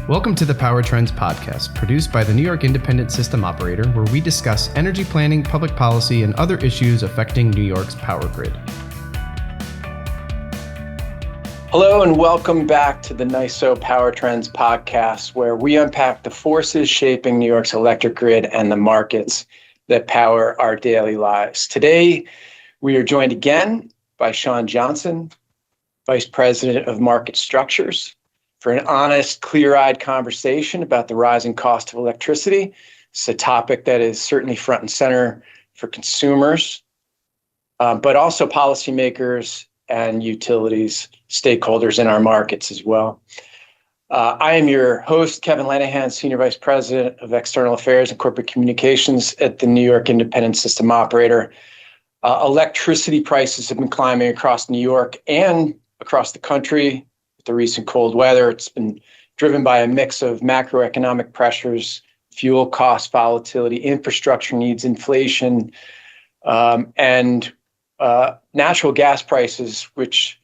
Welcome to the Power Trends Podcast, produced by the New York Independent System Operator, where we discuss energy planning, public policy, and other issues affecting New York's power grid. Hello and welcome back to the NYISO Power Trends Podcast, where we unpack the forces shaping New York's electric grid and the markets that power our daily lives. Today, we are joined again by Shaun Johnson, Vice President of Market Structures, for an honest, clear-eyed conversation about the rising cost of electricity. It's a topic that is certainly front and center for consumers, but also policymakers and utilities, stakeholders in our markets as well. I am your host, Kevin Lanahan, Senior Vice President of External Affairs and Corporate Communications at the New York Independent System Operator. Electricity prices have been climbing across New York and across the country. The recent cold weather, it's been driven by a mix of macroeconomic pressures, fuel cost volatility, infrastructure needs, inflation, and natural gas prices, which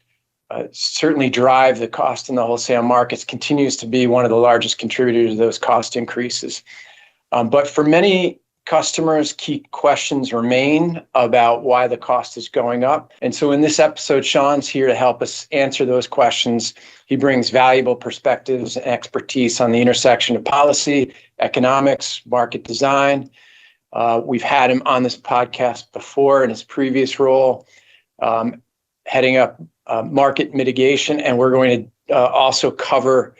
certainly drive the cost in the wholesale markets, continues to be one of the largest contributors to those cost increases. But for many customers, key questions remain about why the cost is going up. And so in this episode, Shaun's here to help us answer those questions. He brings valuable perspectives and expertise on the intersection of policy, economics, market design. We've had him on this podcast before in his previous role, heading up market mitigation, and we're going to also cover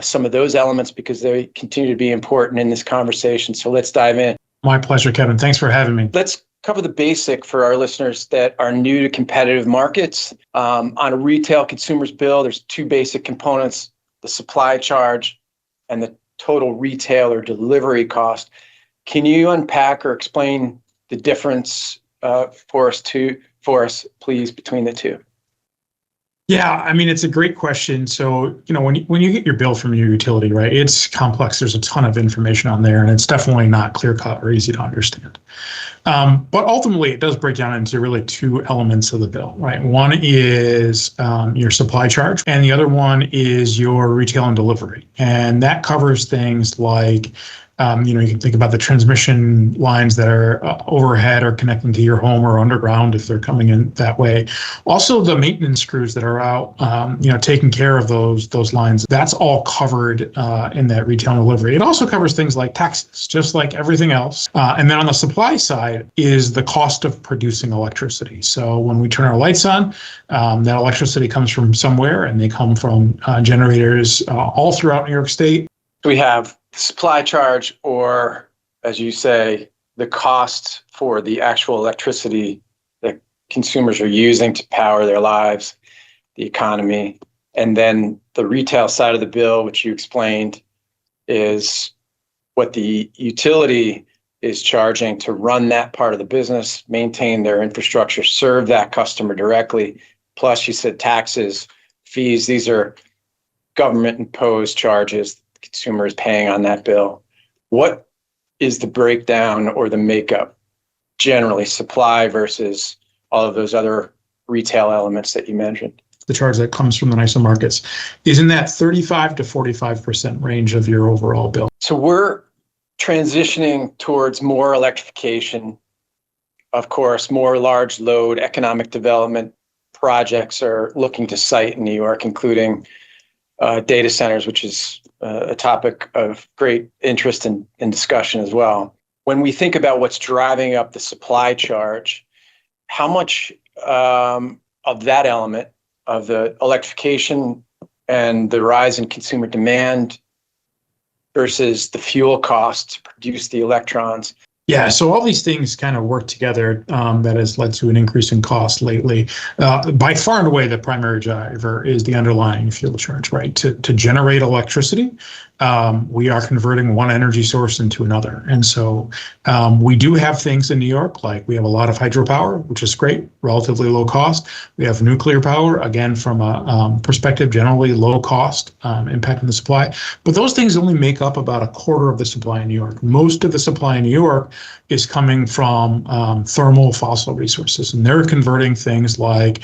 some of those elements because they continue to be important in this conversation. So let's dive in. My pleasure, Kevin. Thanks for having me. Let's cover the basic for our listeners that are new to competitive markets. On a retail consumer's bill, there's two basic components: the supply charge and the total retail or delivery cost. Can you unpack or explain the difference for us, please, between the two? Yeah, I mean, it's a great question. So, when you get your bill from your utility, right, it's complex. There's a ton of information on there, and it's definitely not clear cut or easy to understand. But ultimately, it does break down into really two elements of the bill, right? One is your supply charge, and the other one is your retail and delivery. And that covers things like you can think about the transmission lines that are overhead or connecting to your home or underground if they're coming in that way. Also, the maintenance crews that are out, taking care of those lines. That's all covered in that retail and delivery. It also covers things like taxes, just like everything else. And then on the supply side is the cost of producing electricity. So when we turn our lights on, that electricity comes from somewhere, and they come from generators all throughout New York State. We have supply charge, or as you say, the cost for the actual electricity that consumers are using to power their lives, the economy. And then the retail side of the bill, which you explained, is what the utility is charging to run that part of the business, maintain their infrastructure, serve that customer directly. Plus, you said taxes, fees, these are government imposed charges consumer is paying on that bill. What is the breakdown or the makeup, generally, supply versus all of those other retail elements that you mentioned? The charge that comes from the NYISO markets is in that 35 to 45% range of your overall bill. So we're transitioning towards more electrification. Of course, more large load economic development projects are looking to site in New York, including data centers, which is a topic of great interest and discussion as well. When we think about what's driving up the supply charge, how much of that element of the electrification and the rise in consumer demand versus the fuel costs to produce the electrons? Yeah, so all these things kind of work together. That has led to an increase in cost lately. By far and away, the primary driver is the underlying fuel charge, right? To generate electricity, we are converting one energy source into another. And so we do have things in New York, like we have a lot of hydropower, which is great, relatively low cost. We have nuclear power, again, from a perspective, generally low cost, impacting the supply. But those things only make up about a quarter of the supply in New York. Most of the supply in New York is coming from thermal fossil resources, and they're converting things like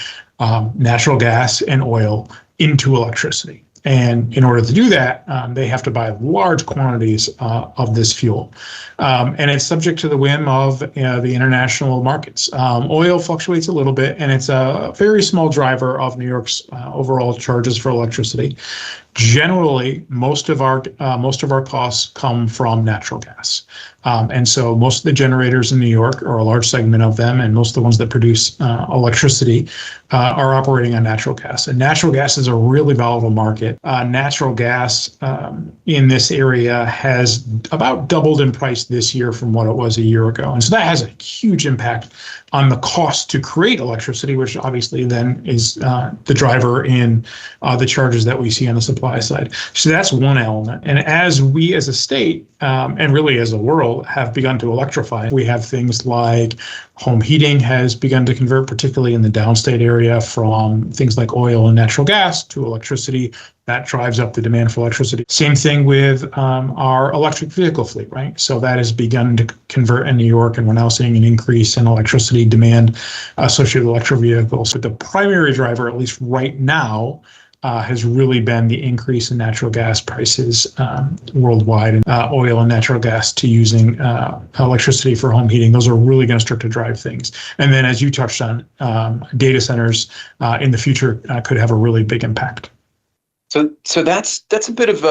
natural gas and oil into electricity. And in order to do that, they have to buy large quantities of this fuel. And it's subject to the whim of the international markets. Oil fluctuates a little bit, and it's a very small driver of New York's overall charges for electricity. Generally, most of our costs come from natural gas, and so most of the generators in New York, or a large segment of them, and most of the ones that produce electricity, are operating on natural gas. And natural gas is a really volatile market. Natural gas in this area has about doubled in price this year from what it was a year ago, and so that has a huge impact on the cost to create electricity, which obviously then is the driver in the charges that we see on the supply side. So that's one element. And as we as a state and really as a world have begun to electrify, we have things like home heating has begun to convert, particularly in the downstate area, from things like oil and natural gas to electricity. That drives up the demand for electricity. Same thing with our electric vehicle fleet, right? So that has begun to convert in New York, and we're now seeing an increase in electricity demand associated with electric vehicles. But the primary driver, at least right now, has really been the increase in natural gas prices worldwide, and oil and natural gas to using electricity for home heating. Those are really going to start to drive things. And then, as you touched on, data centers in the future could have a really big impact. So that's a bit of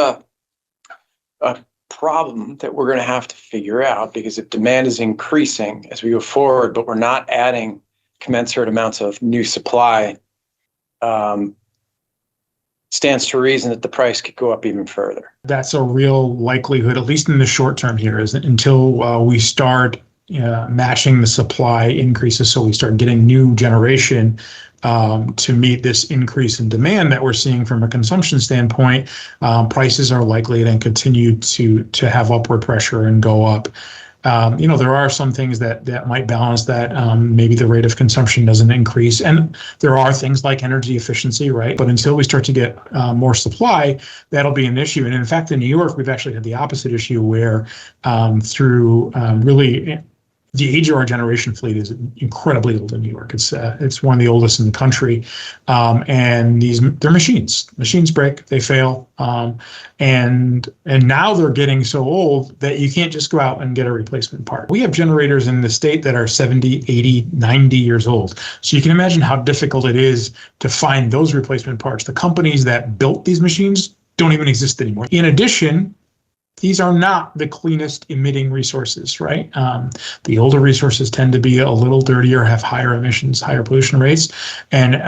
a problem that we're going to have to figure out, because if demand is increasing as we go forward, but we're not adding commensurate amounts of new supply, stands to reason that the price could go up even further. That's a real likelihood, at least in the short term here, is until we start matching the supply increases, so we start getting new generation to meet this increase in demand that we're seeing from a consumption standpoint. Prices are likely to continue to have upward pressure and go up. There are some things that might balance that. Maybe the rate of consumption doesn't increase. And there are things like energy efficiency, right? But until we start to get more supply, that'll be an issue. And in fact, in New York, we've actually had the opposite issue where through really the age of our generation fleet is incredibly old in New York. It's one of the oldest in the country, and they're machines. Machines break, they fail, and now they're getting so old that you can't just go out and get a replacement part. We have generators in the state that are 70, 80, 90 years old. So you can imagine how difficult it is to find those replacement parts. The companies that built these machines don't even exist anymore. In addition, these are not the cleanest emitting resources, right? The older resources tend to be a little dirtier, have higher emissions, higher pollution rates. And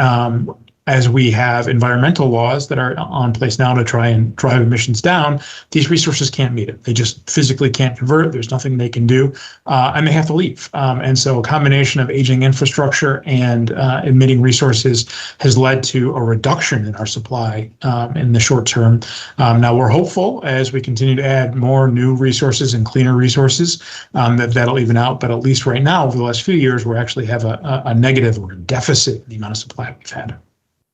as we have environmental laws that are on place now to try and drive emissions down, these resources can't meet it. They just physically can't convert. There's nothing they can do, and they have to leave. And so a combination of aging infrastructure and emitting resources has led to a reduction in our supply in the short term. Now we're hopeful as we continue to add more new resources and cleaner resources that'll even out. But at least right now, over the last few years, we actually have a negative or a deficit in the amount of supply we've had.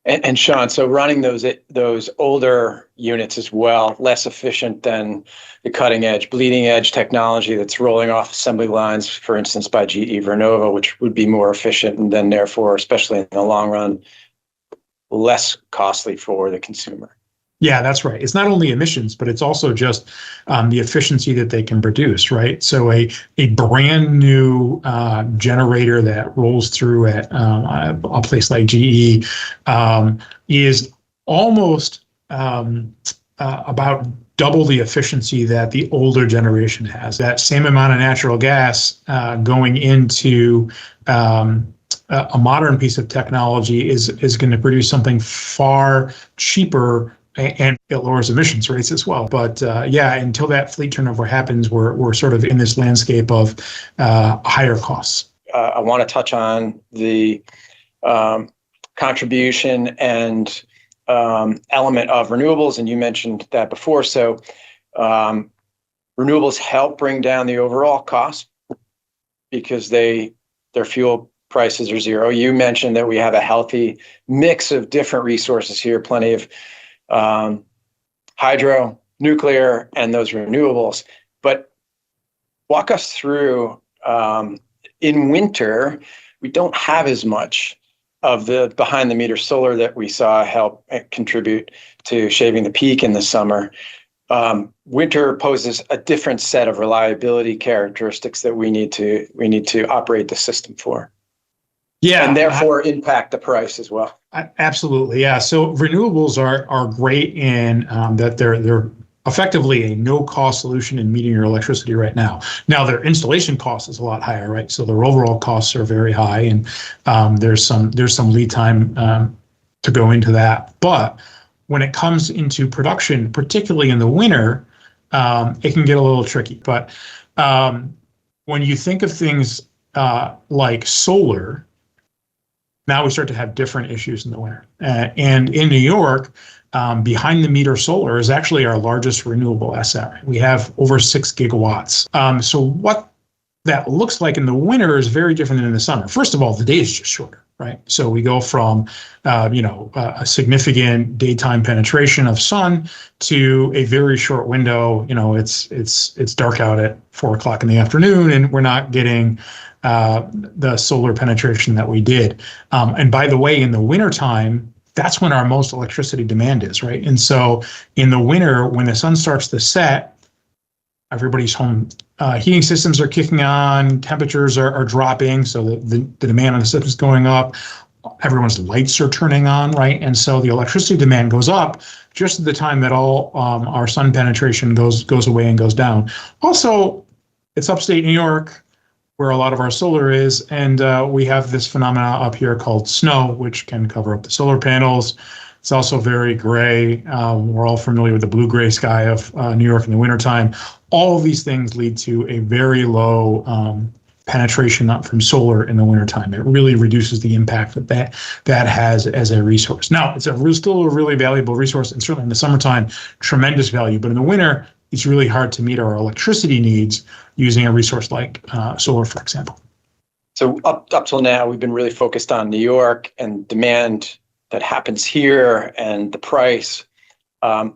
And Shaun, so running those older units as well, less efficient than the cutting edge, bleeding edge technology that's rolling off assembly lines, for instance, by GE Vernova, which would be more efficient and then therefore, especially in the long run, less costly for the consumer. Yeah, that's right. It's not only emissions, but it's also just the efficiency that they can produce, right? So a brand new generator that rolls through at a place like GE is almost about double the efficiency that the older generation has. That same amount of natural gas going into a modern piece of technology is going to produce something far cheaper, and it lowers emissions rates as well. But until that fleet turnover happens, we're sort of in this landscape of higher costs. I want to touch on the contribution and element of renewables, and you mentioned that before. So renewables help bring down the overall cost because their fuel prices are zero. You mentioned that we have a healthy mix of different resources here, plenty of hydro, nuclear, and those renewables. But walk us through, in winter, we don't have as much of the behind the meter solar that we saw help contribute to shaving the peak in the summer, winter poses a different set of reliability characteristics that we need to operate the system for. Yeah, and therefore impact the price as well. Absolutely, yeah. So renewables are great in that they're effectively a no-cost solution in meeting your electricity right now. Now their installation cost is a lot higher, right? So their overall costs are very high, and there's some lead time to go into that. But when it comes into production, particularly in the winter, it can get a little tricky. But when you think of things like solar, now we start to have different issues in the winter. And in New York, behind the meter solar is actually our largest renewable asset. We have over 6 gigawatts. So what that looks like in the winter is very different than in the summer. First of all, the day is just shorter, right? So we go from, a significant daytime penetration of sun to a very short window. It's dark out at 4 o'clock in the afternoon, and we're not getting the solar penetration that we did. And by the way, in the wintertime, that's when our most electricity demand is, right? And so in the winter, when the sun starts to set, everybody's home heating systems are kicking on, temperatures are dropping, so the demand on the system is going up, everyone's lights are turning on, right? And so the electricity demand goes up just at the time that all our sun penetration goes away and goes down. Also, it's upstate New York, where a lot of our solar is, and we have this phenomena up here called snow, which can cover up the solar panels. It's also very gray. We're all familiar with the blue-gray sky of New York in the wintertime. All of these things lead to a very low penetration from solar in the wintertime. It really reduces the impact that has as a resource. Now, it's still a really valuable resource, and certainly in the summertime, tremendous value. But in the winter, it's really hard to meet our electricity needs using a resource like solar, for example. So up till now, we've been really focused on New York and demand that happens here and the price.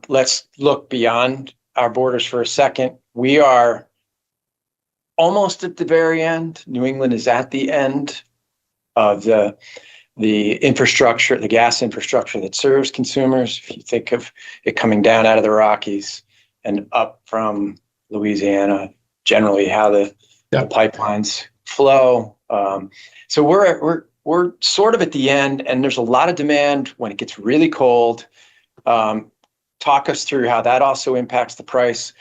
Let's look beyond our borders for a second. We are almost at the very end. New England is at the end of the infrastructure, the gas infrastructure that serves consumers. If you think of it coming down out of the Rockies and up from Louisiana, generally how the pipelines flow. So we're sort of at the end, and there's a lot of demand when it gets really cold. Talk us through how that also impacts the price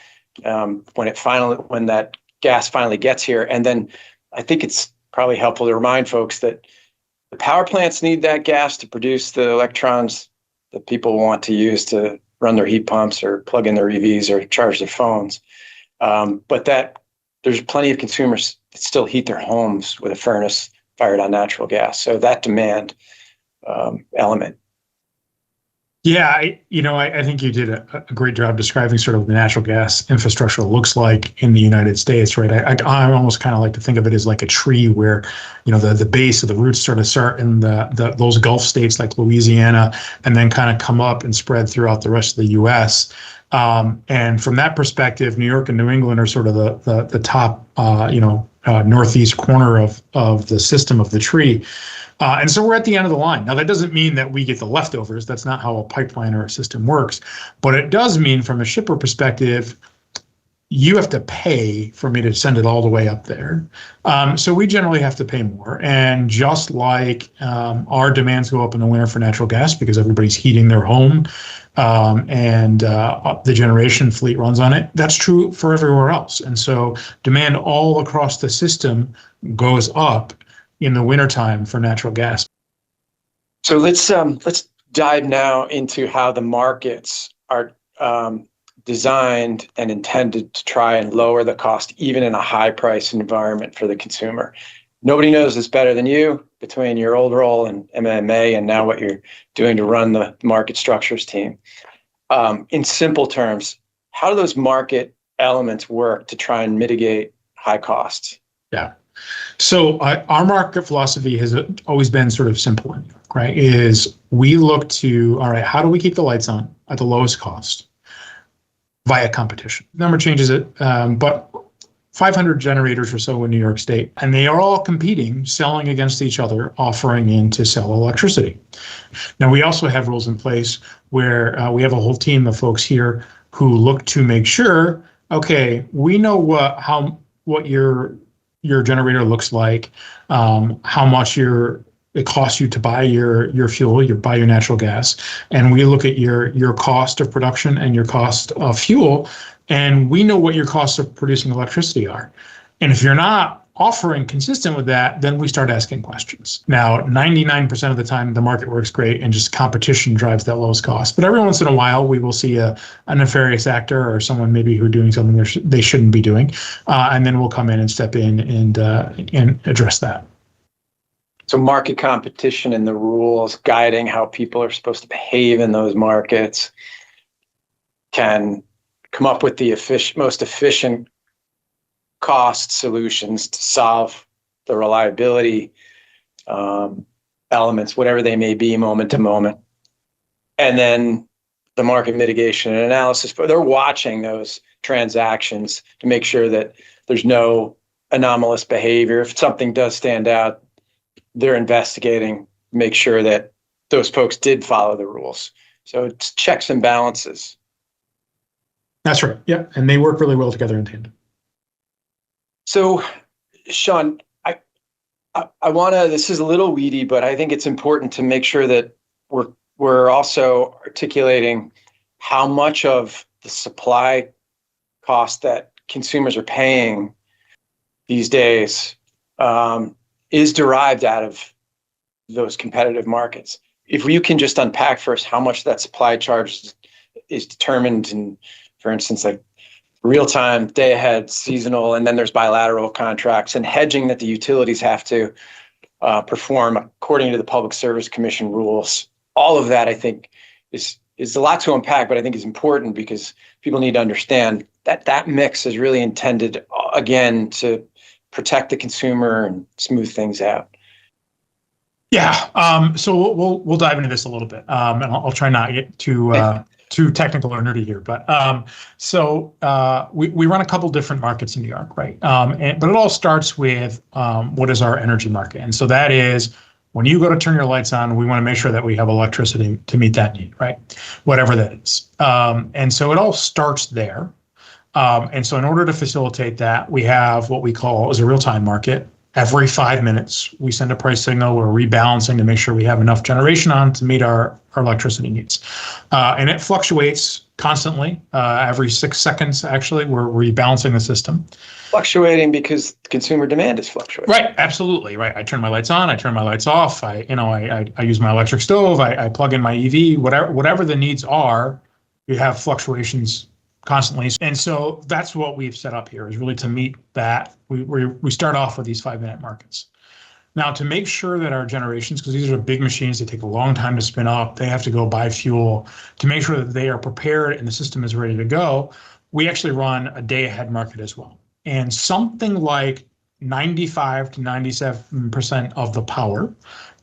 when that gas finally gets here. And then I think it's probably helpful to remind folks that the power plants need that gas to produce the electrons that people want to use to run their heat pumps or plug in their EVs or charge their phones. But that there's plenty of consumers that still heat their homes with a furnace fired on natural gas. So that demand element. Yeah, I think you did a great job describing sort of the natural gas infrastructure looks like in the United States, right? I almost kind of like to think of it as like a tree where, the base of the roots sort of start in those Gulf states like Louisiana, and then kind of come up and spread throughout the rest of the U.S. And from that perspective, New York and New England are sort of the top, northeast corner of the system of the tree. And so we're at the end of the line. Now, that doesn't mean that we get the leftovers. That's not how a pipeline or a system works. But it does mean from a shipper perspective, you have to pay for me to send it all the way up there. So we generally have to pay more. And just like our demands go up in the winter for natural gas because everybody's heating their home and the generation fleet runs on it, that's true for everywhere else. And so demand all across the system goes up in the wintertime for natural gas. So let's dive now into how the markets are designed and intended to try and lower the cost, even in a high price environment for the consumer. Nobody knows this better than you, between your old role in MMA and now what you're doing to run the market structures team. In simple terms, how do those market elements work to try and mitigate high costs? Yeah. So our market philosophy has always been sort of simple, right? Is we look to, all right, how do we keep the lights on at the lowest cost via competition? Number changes it, but 500 generators or so in New York State, and they are all competing, selling against each other, offering in to sell electricity. Now, we also have rules in place where we have a whole team of folks here who look to make sure, okay, we know what your generator looks like, how much it costs you to buy your fuel, buy your natural gas, and we look at your cost of production and your cost of fuel, and we know what your costs of producing electricity are. And if you're not offering consistent with that, then we start asking questions. Now, 99% of the time, the market works great and just competition drives that lowest cost. But every once in a while, we will see a nefarious actor or someone maybe who are doing something they shouldn't be doing, and then we'll come in and step in and address that. So market competition and the rules guiding how people are supposed to behave in those markets can come up with the most efficient cost solutions to solve the reliability elements, whatever they may be, moment to moment. And then the market mitigation and analysis, but they're watching those transactions to make sure that there's no anomalous behavior. If something does stand out, they're investigating, make sure that those folks did follow the rules. So it's checks and balances. That's right. Yeah. And they work really well together in tandem. So, Shaun, I want to, this is a little weedy, but I think it's important to make sure that we're also articulating how much of the supply cost that consumers are paying these days is derived out of those competitive markets. If you can just unpack first how much that supply charge is determined in, for instance, like real-time, day-ahead, seasonal, and then there's bilateral contracts and hedging that the utilities have to perform according to the Public Service Commission rules. All of that, I think, is a lot to unpack, but I think is important because people need to understand that that mix is really intended, again, to protect the consumer and smooth things out. Yeah. So we'll dive into this a little bit, and I'll try not to get too technical or nerdy here. But we run a couple different markets in New York, right? But it all starts with what is our energy market, and so that is when you go to turn your lights on, we want to make sure that we have electricity to meet that need, right? Whatever that is. And so it all starts there. And so in order to facilitate that, we have what we call as a real-time market. Every 5 minutes, we send a price signal. We're rebalancing to make sure we have enough generation on to meet our electricity needs. And it fluctuates constantly. Every 6 seconds, actually, we're rebalancing the system. Fluctuating because consumer demand is fluctuating. Right, absolutely, right. I turn my lights on, I turn my lights off. I use my electric stove. I plug in my EV. Whatever the needs are, you have fluctuations constantly. And so that's what we've set up here is really to meet that. We start off with these 5-minute markets. Now, to make sure that our generations, because these are big machines, they take a long time to spin up, they have to go buy fuel, to make sure that they are prepared and the system is ready to go, we actually run a day ahead market as well. And something like 95 to 97% of the power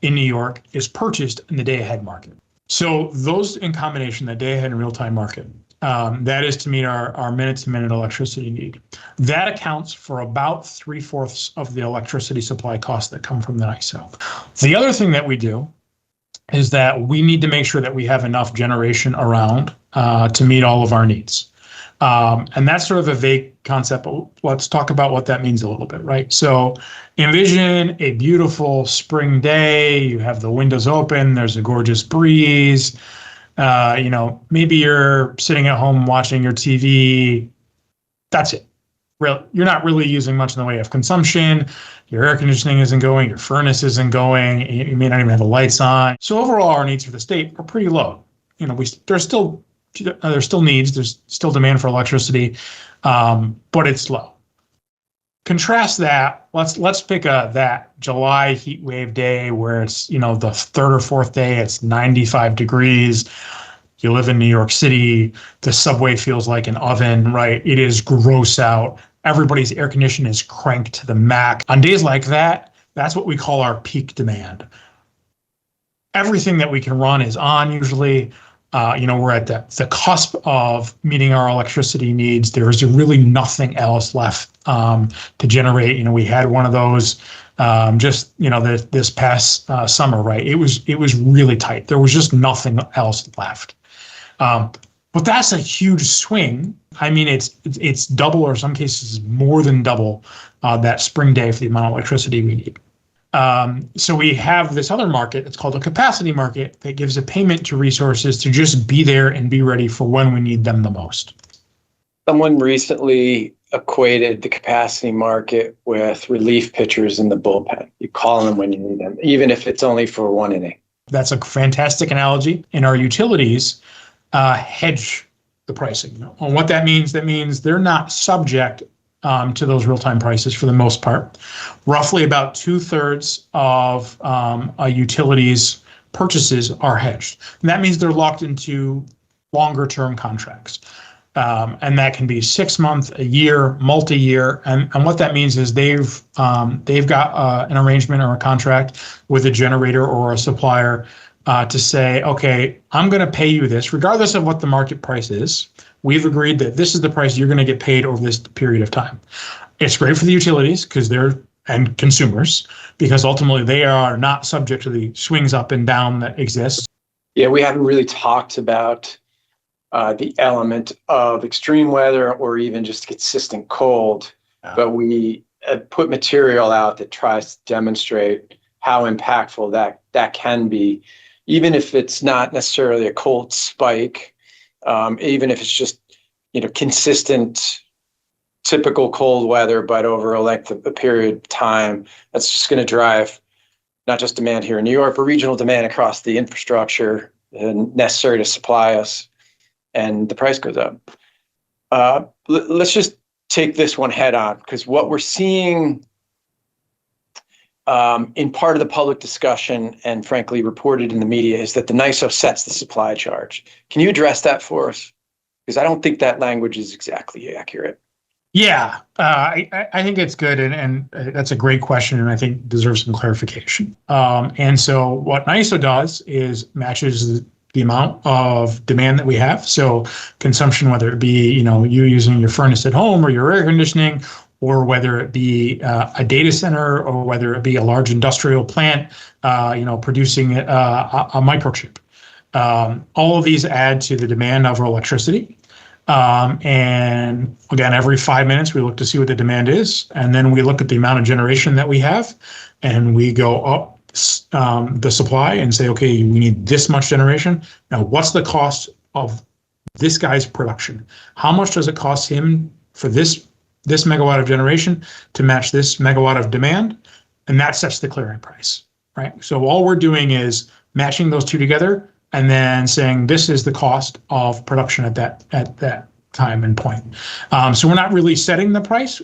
in New York is purchased in the day ahead market. So those in combination, the day ahead and real time market, that is to meet our minute-to-minute electricity need. That accounts for about 3/4 of the electricity supply costs that come from the NYISO. The other thing that we do is that we need to make sure that we have enough generation around to meet all of our needs. And that's sort of a vague concept, but let's talk about what that means a little bit, right? So envision a beautiful spring day, you have the windows open, there's a gorgeous breeze. Maybe you're sitting at home watching your TV. That's it. You're not really using much in the way of consumption. Your air conditioning isn't going. Your furnace isn't going. You may not even have the lights on. So overall, our needs for the state are pretty low. There's still needs. There's still demand for electricity, but it's low. Contrast that. Let's pick that July heat wave day where it's the third or fourth day. It's 95 degrees. You live in New York City. The subway feels like an oven, right? It is gross out. Everybody's air conditioning is cranked to the max. On days like that, that's what we call our peak demand. Everything that we can run is on usually. We're at the cusp of meeting our electricity needs. There is really nothing else left to generate. We had one of those this past summer, right? It was really tight. There was just nothing else left. But that's a huge swing. I mean, it's double, or in some cases more than double that spring day for the amount of electricity we need. So we have this other market, it's called a capacity market, that gives a payment to resources to just be there and be ready for when we need them the most. Someone recently equated the capacity market with relief pitchers in the bullpen. You call them when you need them, even if it's only for one inning. That's a fantastic analogy. And our utilities hedge the pricing. And what that means they're not subject to those real-time prices for the most part. Roughly about 2/3 of a utility's purchases are hedged. And that means they're locked into longer-term contracts. And that can be 6 months, a year, multi-year. And what that means is they've got an arrangement or a contract with a generator or a supplier to say, okay, I'm going to pay you this, regardless of what the market price is. We've agreed that this is the price you're going to get paid over this period of time. It's great for the utilities and consumers, because ultimately they are not subject to the swings up and down that exist. Yeah, we haven't really talked about the element of extreme weather or even just consistent cold, but we put material out that tries to demonstrate how impactful that can be, even if it's not necessarily a cold spike, even if it's just consistent, typical cold weather, but over a length of a period of time, that's just going to drive not just demand here in New York, but regional demand across the infrastructure necessary to supply us, and the price goes up. Let's just take this one head on, because what we're seeing in part of the public discussion and frankly reported in the media is that the NYISO sets the supply charge. Can you address that for us? Because I don't think that language is exactly accurate. Yeah, I think it's good, and that's a great question, and I think deserves some clarification. And so what NYISO does is matches the amount of demand that we have. So consumption, whether it be you using your furnace at home or your air conditioning, or whether it be a data center, or whether it be a large industrial plant, producing a microchip. All of these add to the demand of our electricity. And again, every 5 minutes, we look to see what the demand is. And then we look at the amount of generation that we have, and we go up the supply and say, okay, we need this much generation. Now, what's the cost of this guy's production? How much does it cost him for this megawatt of generation to match this megawatt of demand? And that sets the clearing price, right? So all we're doing is matching those two together and then saying this is the cost of production at that time and point. So we're not really setting the price.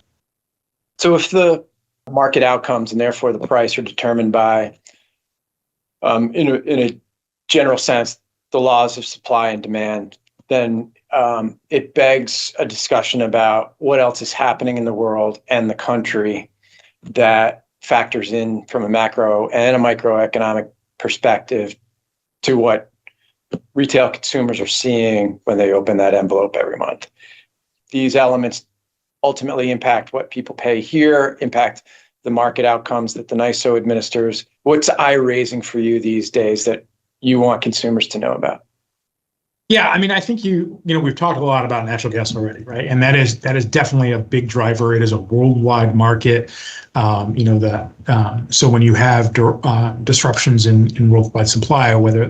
So if the market outcomes and therefore the price are determined by, in a general sense, the laws of supply and demand, then it begs a discussion about what else is happening in the world and the country that factors in from a macro and a microeconomic perspective to what retail consumers are seeing when they open that envelope every month. These elements ultimately impact what people pay here, impact the market outcomes that the NYISO administers. What's eye-raising for you these days that you want consumers to know about? Yeah, I mean, I think we've talked a lot about natural gas already, right? And that is definitely a big driver. It is a worldwide market. So when you have disruptions in worldwide supply, whether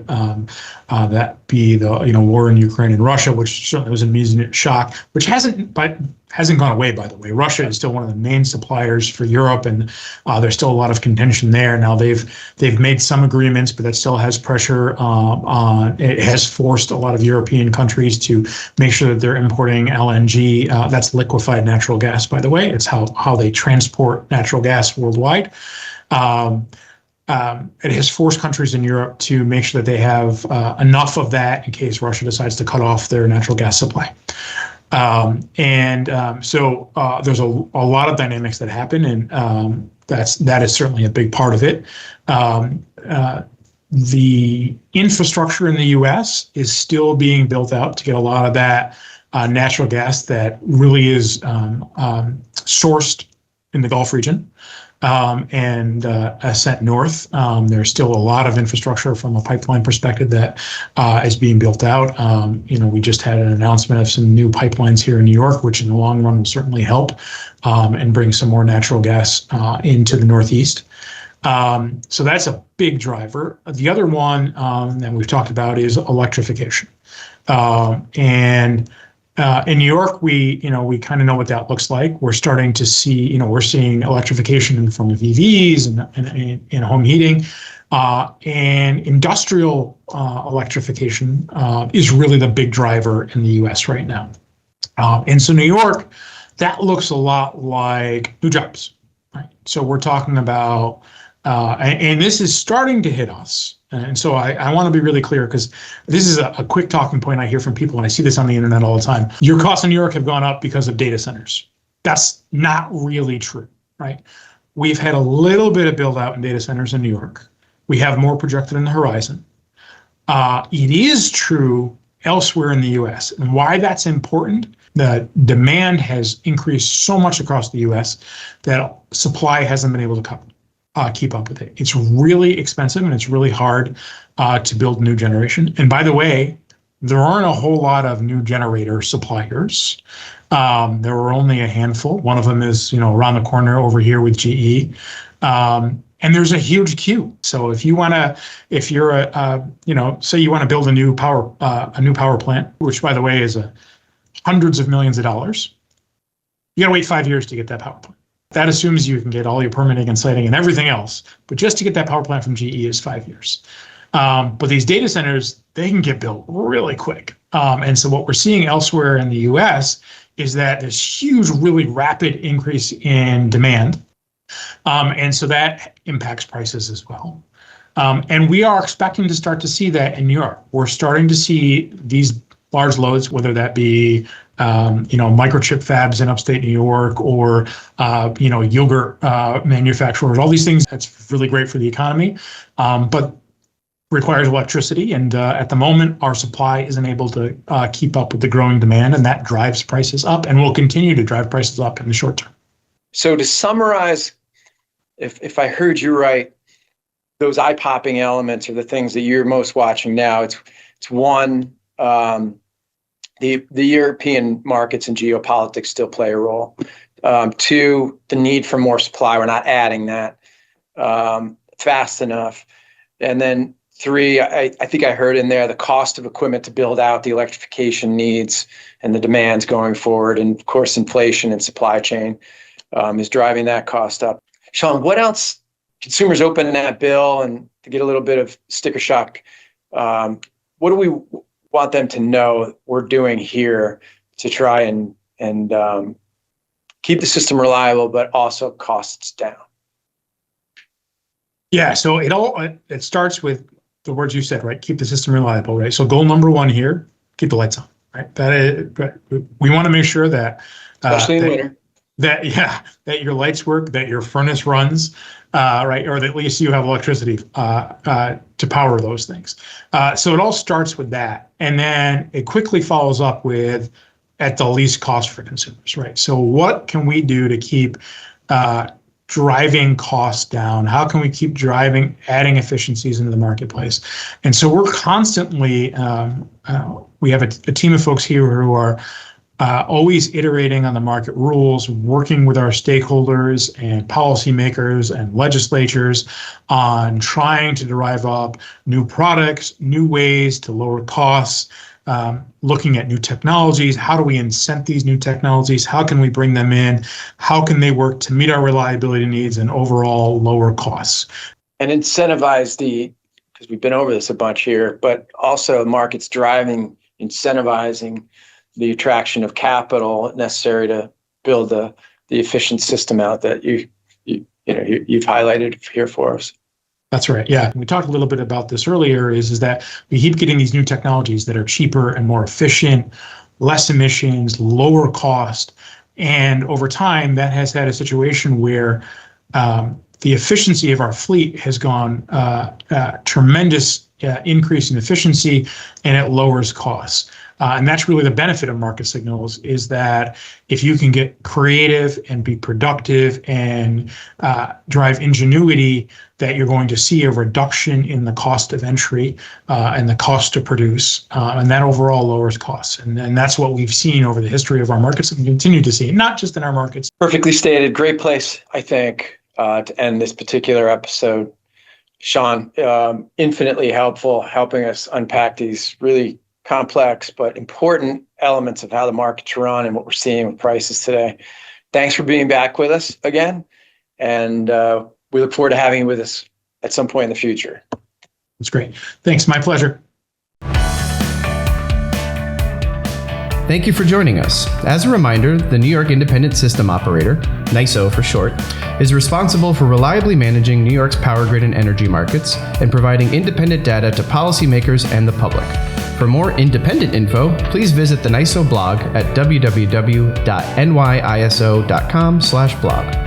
that be the war in Ukraine and Russia, which certainly was an immediate shock, which hasn't gone away, by the way. Russia is still one of the main suppliers for Europe, and there's still a lot of contention there. Now they've made some agreements, but that still has pressure on. It has forced a lot of European countries to make sure that they're importing LNG. That's liquefied natural gas, by the way. It's how they transport natural gas worldwide. It has forced countries in Europe to make sure that they have enough of that in case Russia decides to cut off their natural gas supply. So there's a lot of dynamics that happen, and that is certainly a big part of it. the infrastructure in the U.S. is still being built out to get a lot of that natural gas that really is sourced in the Gulf region and sent north. There's still a lot of infrastructure from a pipeline perspective that is being built out. We just had an announcement of some new pipelines here in New York, which in the long run will certainly help and bring some more natural gas into the Northeast. So that's a big driver. The other one that we've talked about is electrification. In New York, we kind of know what that looks like. We're starting to see, we're seeing electrification from EVs and home heating, and industrial electrification is really the big driver in the U.S. right now. And so New York, that looks a lot like new jobs, right? So we're talking about, and this is starting to hit us. And so I want to be really clear, because this is a quick talking point I hear from people, and I see this on the internet all the time. Your costs in New York have gone up because of data centers. That's not really true, right? We've had a little bit of build out in data centers in New York. We have more projected in the horizon. It is true elsewhere in the US. And why that's important, the demand has increased so much across the US that supply hasn't been able to keep up with it. It's really expensive and it's really hard to build new generation. And by the way, there aren't a whole lot of new generator suppliers. There were only a handful. One of them is, around the corner over here with GE. And there's a huge queue. So if you're say you want to build a new power plant, which by the way is hundreds of millions of dollars, you got to wait 5 years to get that power plant. That assumes you can get all your permitting and siting and everything else. But just to get that power plant from GE is 5 years. But these data centers, they can get built really quick. And so what we're seeing elsewhere in the US is that this huge, really rapid increase in demand. And so that impacts prices as well. And we are expecting to start to see that in New York. We're starting to see these large loads, whether that be microchip fabs in upstate New York or yogurt manufacturers, all these things. That's really great for the economy, but requires electricity. And at the moment, our supply isn't able to keep up with the growing demand, and that drives prices up and will continue to drive prices up in the short term. So to summarize, if I heard you right, those eye-popping elements are the things that you're most watching now. It's one, the European markets and geopolitics still play a role. Two, the need for more supply. We're not adding that fast enough. And then three, I think I heard in there the cost of equipment to build out the electrification needs and the demands going forward. And of course, inflation and supply chain is driving that cost up. Shaun, what else? Consumers open that bill and to get a little bit of sticker shock. What do we want them to know we're doing here to try and keep the system reliable, but also costs down? Yeah, so it starts with the words you said, right? Keep the system reliable, right? So goal number one here, keep the lights on, right? We want to make sure that especially in winter. That your lights work, that your furnace runs, right, or that at least you have electricity to power those things. So it all starts with that, and then it quickly follows up with at the least cost for consumers, right? So what can we do to keep driving costs down? How can we keep adding efficiencies into the marketplace? And so we're constantly, we have a team of folks here who are always iterating on the market rules, working with our stakeholders and policymakers and legislatures on trying to derive up new products, new ways to lower costs, looking at new technologies. How do we incent these new technologies? How can we bring them in? How can they work to meet our reliability needs and overall lower costs? And incentivize because we've been over this a bunch here, but also markets incentivizing the attraction of capital necessary to build the efficient system out that you've highlighted here for us. That's right. Yeah. We talked a little bit about this earlier is that we keep getting these new technologies that are cheaper and more efficient, less emissions, lower cost. And over time, that has had a situation where the efficiency of our fleet has gone tremendous increase in efficiency, and it lowers costs. And that's really the benefit of market signals, is that if you can get creative and be productive and drive ingenuity, that you're going to see a reduction in the cost of entry and the cost to produce, and that overall lowers costs. And that's what we've seen over the history of our markets and continue to see, not just in our markets. Perfectly stated. Great place, I think, to end this particular episode. Shaun, infinitely helpful, helping us unpack these really complex but important elements of how the markets run and what we're seeing with prices today. Thanks for being back with us again, and we look forward to having you with us at some point in the future. That's great. Thanks. My pleasure. Thank you for joining us. As a reminder, the New York Independent System Operator, NYISO for short, is responsible for reliably managing New York's power grid and energy markets and providing independent data to policymakers and the public. For more independent info, please visit the NYISO blog at www.nyiso.com/blog.